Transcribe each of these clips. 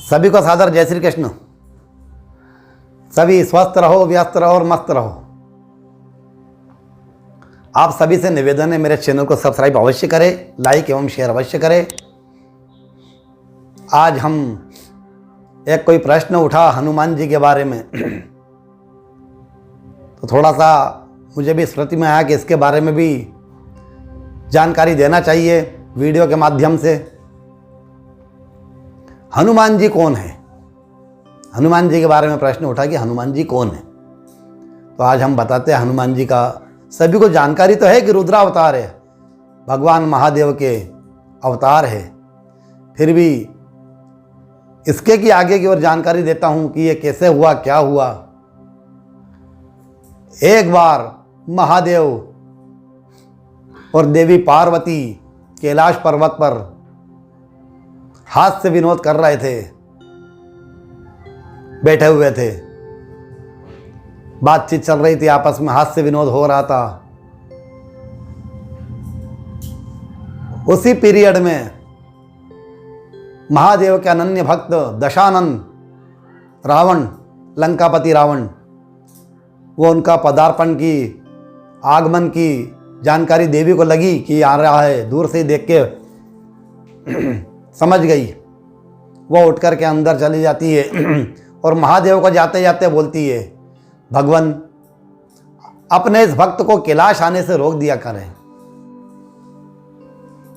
सभी को सादर जय श्री कृष्ण। सभी स्वस्थ रहो, व्यस्त रहो और मस्त रहो। आप सभी से निवेदन है, मेरे चैनल को सब्सक्राइब अवश्य करें, लाइक एवं शेयर अवश्य करें। आज हम एक कोई प्रश्न उठा हनुमान जी के बारे में, तो थोड़ा सा मुझे भी स्मृति में आया कि इसके बारे में भी जानकारी देना चाहिए वीडियो के माध्यम से। हनुमान जी कौन है? हनुमान जी के बारे में प्रश्न उठा कि हनुमान जी कौन है, तो आज हम बताते हैं हनुमान जी का। सभी को जानकारी तो है कि रुद्रावतार है, भगवान महादेव के अवतार है, फिर भी इसके की आगे की ओर जानकारी देता हूं कि ये कैसे हुआ, क्या हुआ। एक बार महादेव और देवी पार्वती कैलाश पर्वत पर हास्य विनोद कर रहे थे, बैठे हुए थे, बातचीत चल रही थी, आपस में हास्य विनोद हो रहा था। उसी पीरियड में महादेव के अनन्य भक्त दशानन रावण, लंकापति रावण, वो उनका पदार्पण की, आगमन की जानकारी देवी को लगी कि आ रहा है, दूर से ही देख के समझ गई। वो उठ कर के अंदर चली जाती है और महादेव को जाते जाते बोलती है, भगवान अपने इस भक्त को कैलाश आने से रोक दिया करें,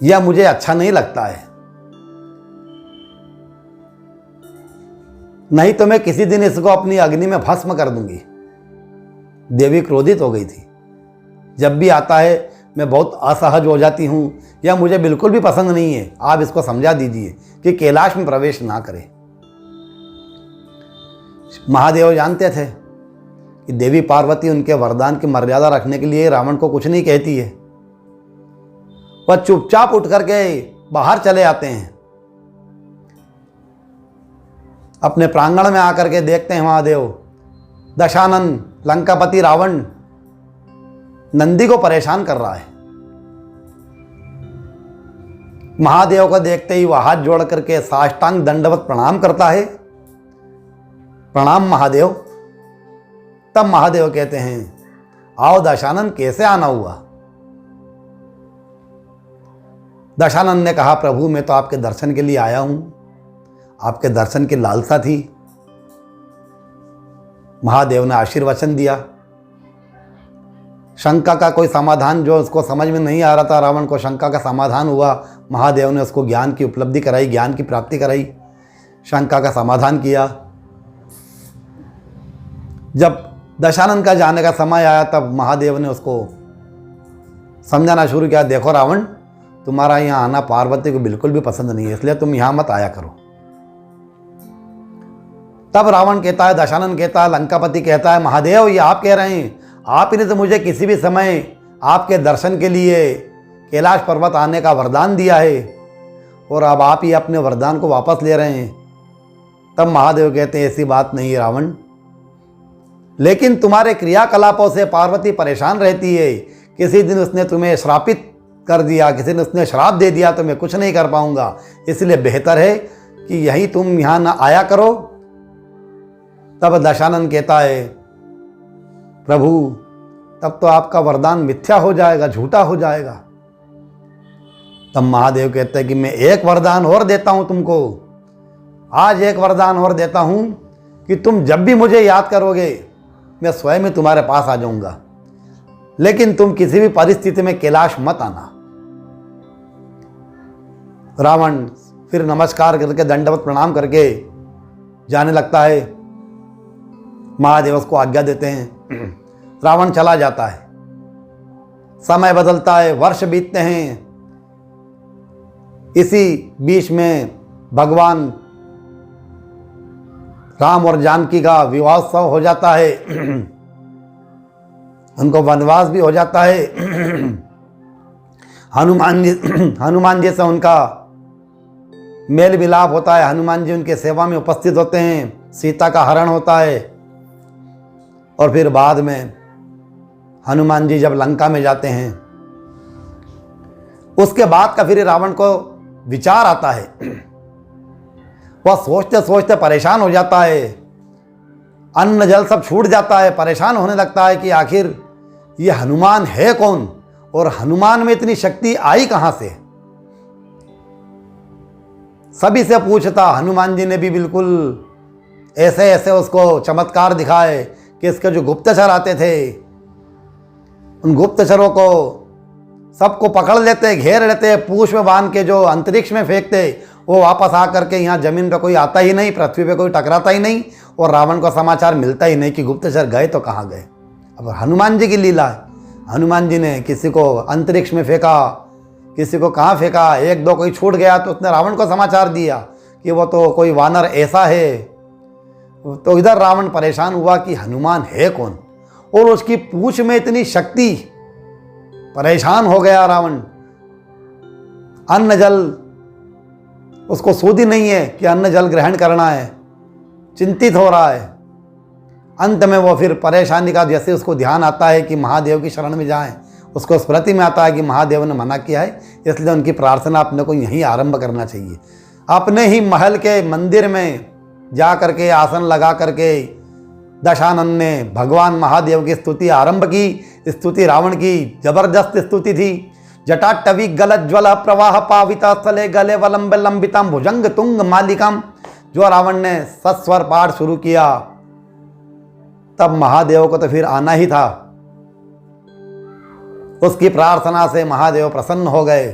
यह मुझे अच्छा नहीं लगता है, नहीं तो मैं किसी दिन इसको अपनी अग्नि में भस्म कर दूंगी। देवी क्रोधित हो गई थी। जब भी आता है मैं बहुत असहज हो जाती हूँ, यह मुझे बिल्कुल भी पसंद नहीं है, आप इसको समझा दीजिए कि कैलाश में प्रवेश ना करे। महादेव जानते थे कि देवी पार्वती उनके वरदान की मर्यादा रखने के लिए रावण को कुछ नहीं कहती है। वह चुपचाप उठ करके बाहर चले आते हैं। अपने प्रांगण में आकर के देखते हैं महादेव दशानन लंकापति रावण नंदी को परेशान कर रहा है। महादेव को देखते ही वह हाथ जोड़ करके साष्टांग दंडवत प्रणाम करता है, प्रणाम महादेव। तब महादेव कहते हैं, आओ दशानन, कैसे आना हुआ? दशानन ने कहा, प्रभु मैं तो आपके दर्शन के लिए आया हूं, आपके दर्शन की लालसा थी। महादेव ने आशीर्वचन दिया। शंका का कोई समाधान, जो उसको समझ में नहीं आ रहा था रावण को, शंका का समाधान हुआ। महादेव ने उसको ज्ञान की उपलब्धि कराई, ज्ञान की प्राप्ति कराई, शंका का समाधान किया। जब दशानन का जाने का समय आया तब महादेव ने उसको समझाना शुरू किया, देखो रावण, तुम्हारा यहाँ आना पार्वती को बिल्कुल भी पसंद नहीं है, इसलिए तुम यहाँ मत आया करो। तब रावण कहता है, दशानन कहता है, लंकापति कहता है, महादेव ये आप कह रहे हैं, आप ही ने तो मुझे किसी भी समय आपके दर्शन के लिए कैलाश पर्वत आने का वरदान दिया है, और अब आप ही अपने वरदान को वापस ले रहे हैं। तब महादेव कहते हैं, ऐसी बात नहीं है रावण, लेकिन तुम्हारे क्रियाकलापों से पार्वती परेशान रहती है। किसी दिन उसने तुम्हें श्रापित कर दिया, किसी दिन उसने श्राप दे दिया, तो मैं कुछ नहीं कर पाऊंगा, इसलिए बेहतर है कि यही तुम यहाँ ना आया करो। तब दशानन कहता है, प्रभु तब तो आपका वरदान मिथ्या हो जाएगा, झूठा हो जाएगा। तब महादेव कहते हैं कि मैं एक वरदान और देता हूं तुमको, आज एक वरदान और देता हूं कि तुम जब भी मुझे याद करोगे मैं स्वयं ही तुम्हारे पास आ जाऊंगा, लेकिन तुम किसी भी परिस्थिति में कैलाश मत आना। रावण फिर नमस्कार करके दंडवत प्रणाम करके जाने लगता है। महादेव उसको आज्ञा देते हैं, रावण चला जाता है। समय बदलता है, वर्ष बीतते हैं। इसी बीच में भगवान राम और जानकी का विवाहोत्सव हो जाता है, उनको वनवास भी हो जाता है। हनुमान जी से उनका मेल मिलाप होता है, हनुमान जी उनके सेवा में उपस्थित होते हैं, सीता का हरण होता है। और फिर बाद में हनुमान जी जब लंका में जाते हैं, उसके बाद का फिर रावण को विचार आता है। वह सोचते सोचते परेशान हो जाता है, अन्न जल सब छूट जाता है, परेशान होने लगता है कि आखिर ये हनुमान है कौन और हनुमान में इतनी शक्ति आई कहाँ से। सभी से पूछता, हनुमान जी ने भी बिल्कुल ऐसे ऐसे उसको चमत्कार दिखाए कि इसके जो गुप्तचर आते थे उन गुप्तचरों को सबको पकड़ लेते, घेर लेते, पूंछ में बांध के जो अंतरिक्ष में फेंकते, वो वापस आकर के यहाँ जमीन पे कोई आता ही नहीं, पृथ्वी पे कोई टकराता ही नहीं और रावण को समाचार मिलता ही नहीं कि गुप्तचर गए तो कहाँ गए। अब हनुमान जी की लीला है, हनुमान जी ने किसी को अंतरिक्ष में फेंका, किसी को कहाँ फेंका, एक दो कोई छूट गया तो उसने रावण को समाचार दिया कि वो तो कोई वानर ऐसा है। तो इधर रावण परेशान हुआ कि हनुमान है कौन और उसकी पूंछ में इतनी शक्ति, परेशान हो गया रावण। अन्न जल उसको सूझ ही नहीं है कि अन्न जल ग्रहण करना है, चिंतित हो रहा है। अंत में वो फिर परेशानी का जैसे उसको ध्यान आता है कि महादेव की शरण में जाएं, उसको स्मृति में आता है कि महादेव ने मना किया है, इसलिए उनकी प्रार्थना अपने को यहीं आरंभ करना चाहिए। अपने ही महल के मंदिर में जा करके आसन लगा करके दशानन ने भगवान महादेव की स्तुति आरंभ की। स्तुति रावण की जबरदस्त स्तुति थी। जटाटवी गलत ज्वल प्रवाह पाविता स्थले गले वलंब लंबितम भुजंग तुंग मालिकम। जो रावण ने सस्वर पाठ शुरू किया तब महादेव को तो फिर आना ही था। उसकी प्रार्थना से महादेव प्रसन्न हो गए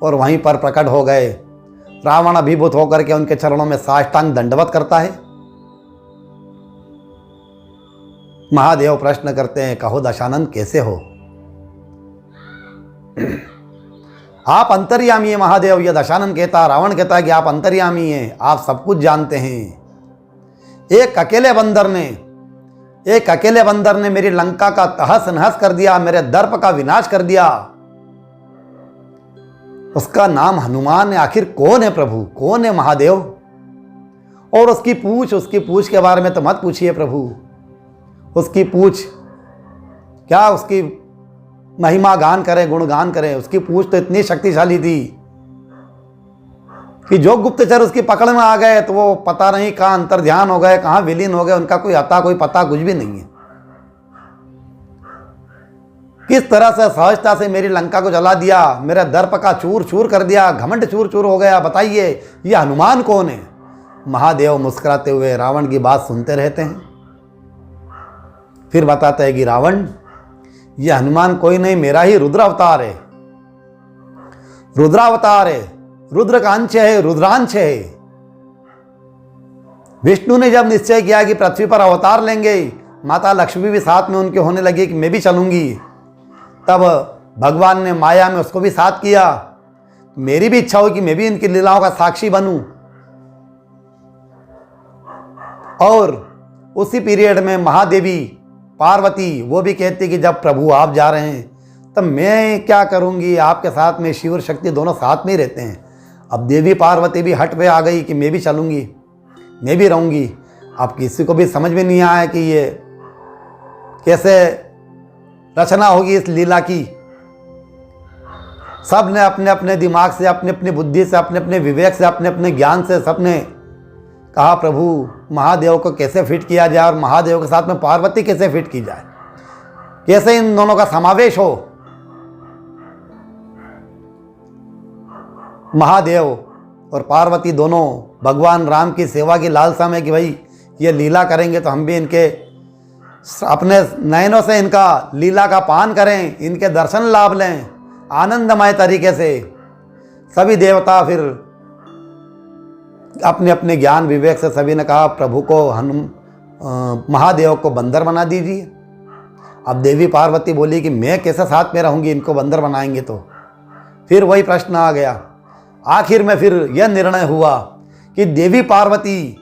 और वहीं पर प्रकट हो गए। रावण अभिभूत होकर के उनके चरणों में साष्टांग दंडवत करता है। महादेव प्रश्न करते हैं, कहो दशानन कैसे हो? आप अंतर्यामी हैं महादेव। ये दशानन कहता, रावण कहता है कि आप अंतर्यामी हैं, आप सब कुछ जानते हैं। एक अकेले बंदर ने मेरी लंका का तहस नहस कर दिया, मेरे दर्प का विनाश कर दिया। उसका नाम हनुमान है। आखिर कौन है प्रभु, कौन है महादेव? और उसकी पूछ के बारे में तो मत पूछिए प्रभु। उसकी पूछ क्या, उसकी महिमा गान करें, गुणगान करें। उसकी पूछ तो इतनी शक्तिशाली थी कि जो गुप्तचर उसकी पकड़ में आ गए तो वो पता नहीं कहाँ अंतर्ध्यान हो गए, कहाँ विलीन हो गए, उनका कोई अता कोई पता कुछ भी नहीं है। किस तरह से सहजता से मेरी लंका को जला दिया, मेरे दर्प का चूर चूर कर दिया, घमंड चूर चूर हो गया। बताइए ये हनुमान कौन है? महादेव मुस्कुराते हुए रावण की बात सुनते रहते हैं। फिर बताते हैं कि रावण, ये हनुमान कोई नहीं, मेरा ही रुद्र अवतार है। रुद्रावतार है, रुद्र का अंश है, रुद्रांश है। विष्णु ने जब निश्चय किया कि पृथ्वी पर अवतार लेंगे, माता लक्ष्मी भी साथ में उनके होने लगी कि मैं भी चलूंगी, तब भगवान ने माया में उसको भी साथ किया। मेरी भी इच्छा हुई कि मैं भी इनकी लीलाओं का साक्षी बनूं। और उसी पीरियड में महादेवी पार्वती वो भी कहती कि जब प्रभु आप जा रहे हैं तब मैं क्या करूंगी, आपके साथ में शिव और शक्ति दोनों साथ में ही रहते हैं। अब देवी पार्वती भी हट पे आ गई कि मैं भी चलूंगी, मैं भी रहूंगी। अब किसी को भी समझ में नहीं आया कि ये कैसे रचना होगी इस लीला की। सब ने अपने अपने दिमाग से, अपनी अपनी बुद्धि से, अपने अपने विवेक से, अपने अपने ज्ञान से सब ने कहा प्रभु महादेव को कैसे फिट किया जाए और महादेव के साथ में पार्वती कैसे फिट की जाए, कैसे इन दोनों का समावेश हो। महादेव और पार्वती दोनों भगवान राम की सेवा की लालसा में कि भाई ये लीला करेंगे तो हम भी इनके अपने नयनों से इनका लीला का पान करें, इनके दर्शन लाभ लें आनंदमय तरीके से। सभी देवता फिर अपने अपने ज्ञान विवेक से सभी ने कहा प्रभु को महादेव को बंदर बना दीजिए। अब देवी पार्वती बोली कि मैं कैसे साथ में रहूंगी, इनको बंदर बनाएंगे तो। फिर वही प्रश्न आ गया। आखिर में फिर यह निर्णय हुआ कि देवी पार्वती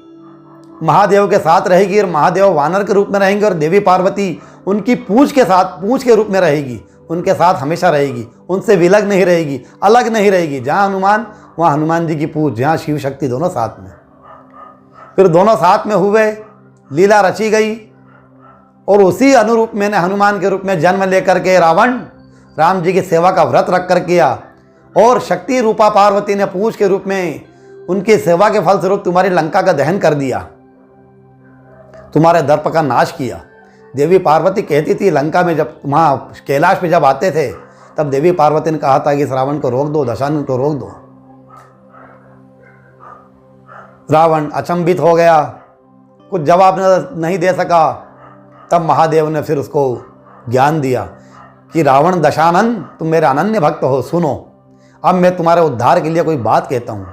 महादेव के साथ रहेगी और महादेव वानर के रूप में रहेंगे और देवी पार्वती उनकी पूंछ के रूप में रहेगी, उनके साथ हमेशा रहेगी, उनसे विलग नहीं रहेगी, अलग नहीं रहेगी। जहाँ हनुमान वहाँ हनुमान जी की पूंछ, जहाँ शिव शक्ति दोनों साथ में। फिर दोनों साथ में हुए, लीला रची गई और उसी अनुरूप मैंने हनुमान के रूप में जन्म लेकर के रावण राम जी की सेवा का व्रत रख कर किया और शक्ति रूपा पार्वती ने पूंछ के रूप में उनकी सेवा के फलस्वरूप तुम्हारी लंका का दहन कर दिया, तुम्हारे दर्प का नाश किया। देवी पार्वती कहती थी लंका में जब वहाँ कैलाश पे जब आते थे तब देवी पार्वती ने कहा था कि इस रावण को रोक दो, दशानन को रोक दो। रावण अचंभित हो गया, कुछ जवाब नहीं दे सका। तब महादेव ने फिर उसको ज्ञान दिया कि रावण दशानन, तुम मेरे अनन्य भक्त हो, सुनो अब मैं तुम्हारे उद्धार के लिए कोई बात कहता हूँ।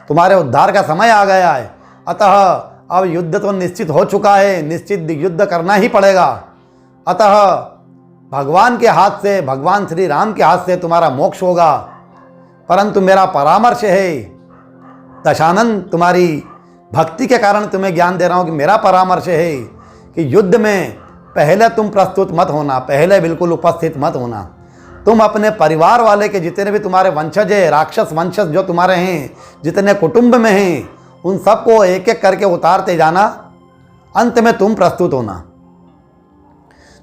तुम्हारे उद्धार का समय आ गया है, अतः अब युद्ध तो निश्चित हो चुका है, निश्चित युद्ध करना ही पड़ेगा। अतः भगवान के हाथ से, भगवान श्री राम के हाथ से तुम्हारा मोक्ष होगा। परंतु मेरा परामर्श है दशानन, तुम्हारी भक्ति के कारण तुम्हें ज्ञान दे रहा हूँ कि मेरा परामर्श है कि युद्ध में पहले तुम प्रस्तुत मत होना, पहले बिल्कुल उपस्थित मत होना। तुम अपने परिवार वाले के जितने भी तुम्हारे वंशज है, राक्षस वंशज जो तुम्हारे हैं, जितने कुटुंब में हैं, उन सबको एक एक करके उतारते जाना। अंत में तुम प्रस्तुत होना,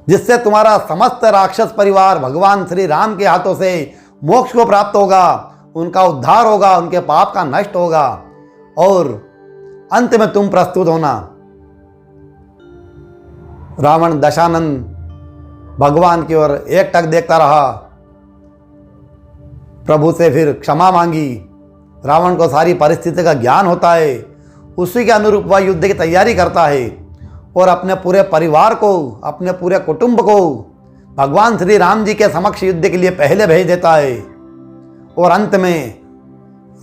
जिससे तुम्हारा समस्त राक्षस परिवार भगवान श्री राम के हाथों से मोक्ष को प्राप्त होगा, उनका उद्धार होगा, उनके पाप का नष्ट होगा और अंत में तुम प्रस्तुत होना। रावण दशानन भगवान की ओर एकटक देखता रहा, प्रभु से फिर क्षमा मांगी। रावण को सारी परिस्थिति का ज्ञान होता है, उसी के अनुरूप वह युद्ध की तैयारी करता है और अपने पूरे परिवार को, अपने पूरे कुटुंब को भगवान श्री राम जी के समक्ष युद्ध के लिए पहले भेज देता है और अंत में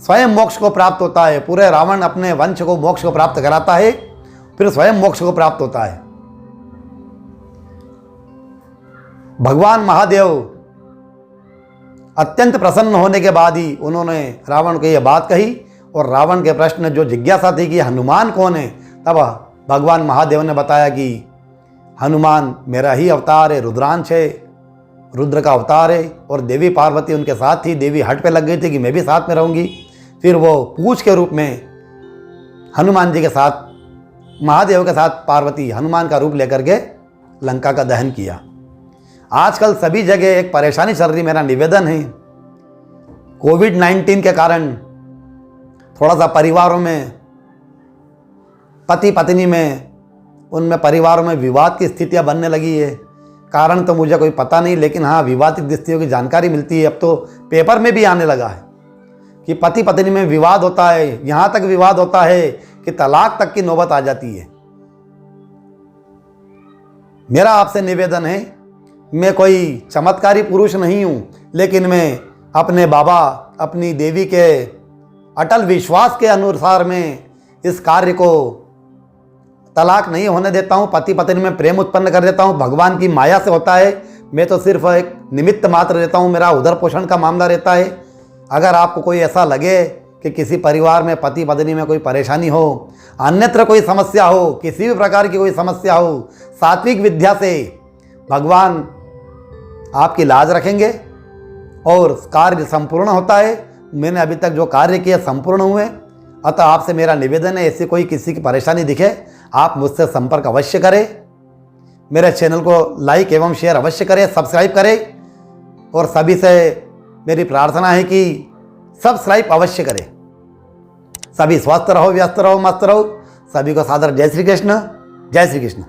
स्वयं मोक्ष को प्राप्त होता है। पूरे रावण अपने वंश को मोक्ष को प्राप्त कराता है, फिर स्वयं मोक्ष को प्राप्त होता है। भगवान महादेव अत्यंत प्रसन्न होने के बाद ही उन्होंने रावण को यह बात कही और रावण के प्रश्न जो जिज्ञासा थी कि हनुमान कौन है, तब भगवान महादेव ने बताया कि हनुमान मेरा ही अवतार है, रुद्रांश है, रुद्र का अवतार है। और देवी पार्वती उनके साथ थी, देवी हट पे लग गई थी कि मैं भी साथ में रहूँगी। फिर वो पूछ के रूप में हनुमान जी के साथ, महादेव के साथ पार्वती हनुमान का रूप लेकर के लंका का दहन किया। आजकल सभी जगह एक परेशानी चल रही, मेरा निवेदन है कोविड-19 के कारण थोड़ा सा परिवारों में, पति पत्नी में, उनमें परिवारों में विवाद की स्थितियां बनने लगी है। कारण तो मुझे कोई पता नहीं, लेकिन हाँ विवादित स्थितियों की जानकारी मिलती है। अब तो पेपर में भी आने लगा है कि पति पत्नी में विवाद होता है, यहाँ तक विवाद होता है कि तलाक तक की नौबत आ जाती है। मेरा आपसे निवेदन है, मैं कोई चमत्कारी पुरुष नहीं हूँ, लेकिन मैं अपने बाबा, अपनी देवी के अटल विश्वास के अनुसार मैं इस कार्य को तलाक नहीं होने देता हूँ, पति पत्नी में प्रेम उत्पन्न कर देता हूँ। भगवान की माया से होता है, मैं तो सिर्फ एक निमित्त मात्र रहता हूँ, मेरा उदर पोषण का मामला रहता है। अगर आपको कोई ऐसा लगे कि किसी परिवार में पति पत्नी में कोई परेशानी हो, अन्यत्र कोई समस्या हो, किसी भी प्रकार की कोई समस्या हो, सात्विक विद्या से भगवान आपकी लाज रखेंगे और कार्य संपूर्ण होता है। मैंने अभी तक जो कार्य किए संपूर्ण हुए। अतः आपसे मेरा निवेदन है, ऐसी कोई किसी की परेशानी दिखे आप मुझसे संपर्क अवश्य करें। मेरे चैनल को लाइक एवं शेयर अवश्य करें, सब्सक्राइब करें और सभी से मेरी प्रार्थना है कि सब्सक्राइब अवश्य करें। सभी स्वस्थ रहो, व्यस्त रहो, मस्त रहो। सभी को सादर जय श्री कृष्ण, जय श्री कृष्ण।